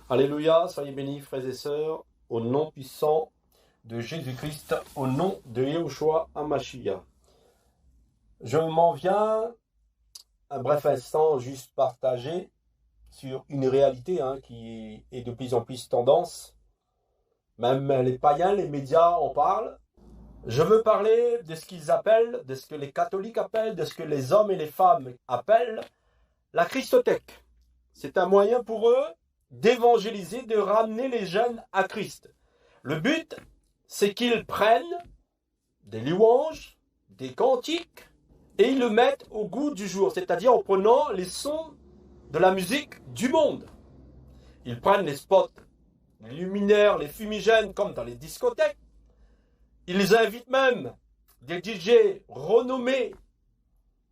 Alléluia, soyez bénis frères et sœurs, au nom puissant de Jésus-Christ, au nom de Yahushua HaMashiach. Je m'en viens un bref instant juste partager sur une réalité qui est de plus en plus tendance. Même les païens, les médias en parlent. Je veux parler de ce qu'ils appellent, de ce que les catholiques appellent, de ce que les hommes et les femmes appellent la Christothèque. C'est un moyen pour eux d'évangéliser, de ramener les jeunes à Christ. Le but, c'est qu'ils prennent des louanges, des cantiques, et ils le mettent au goût du jour, c'est-à-dire en prenant les sons de la musique du monde. Ils prennent les spots, les luminaires, les fumigènes, comme dans les discothèques. Ils invitent même des DJ renommés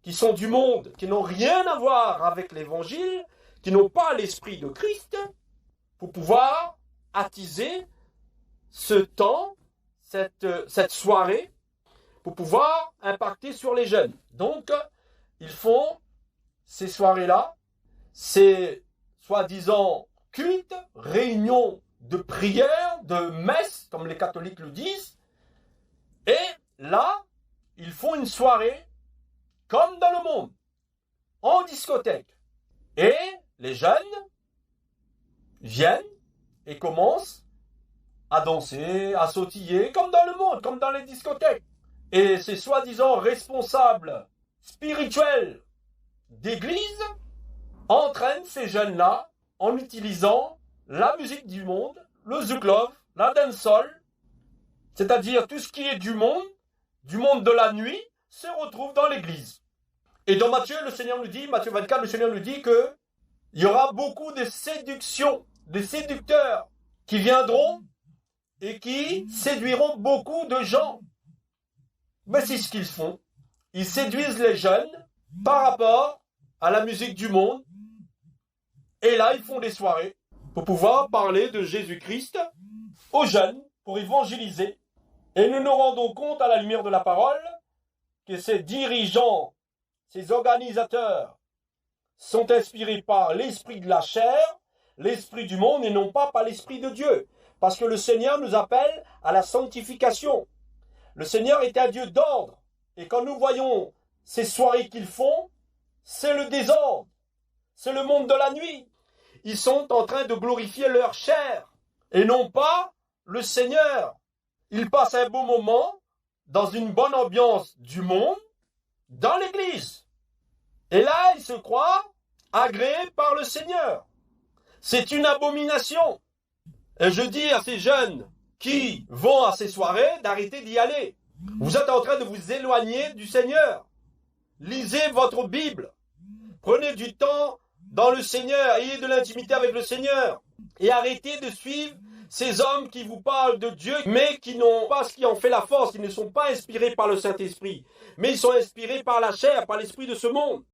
qui sont du monde, qui n'ont rien à voir avec l'évangile, qui n'ont pas l'esprit de Christ, pour pouvoir attiser ce temps, cette soirée, pour pouvoir impacter sur les jeunes. Donc, ils font ces soirées-là, ces soi-disant cultes, réunions de prière, de messe, comme les catholiques le disent, et là, ils font une soirée comme dans le monde, en discothèque. Et les jeunes viennent et commencent à danser, à sautiller, comme dans le monde, comme dans les discothèques. Et ces soi-disant responsables spirituels d'église entraînent ces jeunes-là en utilisant la musique du monde, le zouk love, la dancehall, c'est-à-dire tout ce qui est du monde de la nuit, se retrouve dans l'église. Et dans Matthieu, le Seigneur nous dit, Matthieu 24, le Seigneur nous dit que il y aura beaucoup de séduction, de séducteurs qui viendront et qui séduiront beaucoup de gens. Mais c'est ce qu'ils font. Ils séduisent les jeunes par rapport à la musique du monde. Et là, ils font des soirées pour pouvoir parler de Jésus-Christ aux jeunes, pour évangéliser. Et nous nous rendons compte à la lumière de la parole que ces dirigeants, ces organisateurs sont inspirés par l'esprit de la chair, l'esprit du monde et non pas par l'esprit de Dieu. Parce que le Seigneur nous appelle à la sanctification. Le Seigneur est un Dieu d'ordre. Et quand nous voyons ces soirées qu'ils font, c'est le désordre. C'est le monde de la nuit. Ils sont en train de glorifier leur chair et non pas le Seigneur. Ils passent un beau moment dans une bonne ambiance du monde, dans l'église. Et là, ils se croient agréés par le Seigneur. C'est une abomination. Et je dis à ces jeunes qui vont à ces soirées d'arrêter d'y aller. Vous êtes en train de vous éloigner du Seigneur. Lisez votre Bible. Prenez du temps dans le Seigneur. Ayez de l'intimité avec le Seigneur. Et arrêtez de suivre ces hommes qui vous parlent de Dieu, mais qui n'ont pas ce qui en fait la force. Ils ne sont pas inspirés par le Saint-Esprit, mais ils sont inspirés par la chair, par l'esprit de ce monde.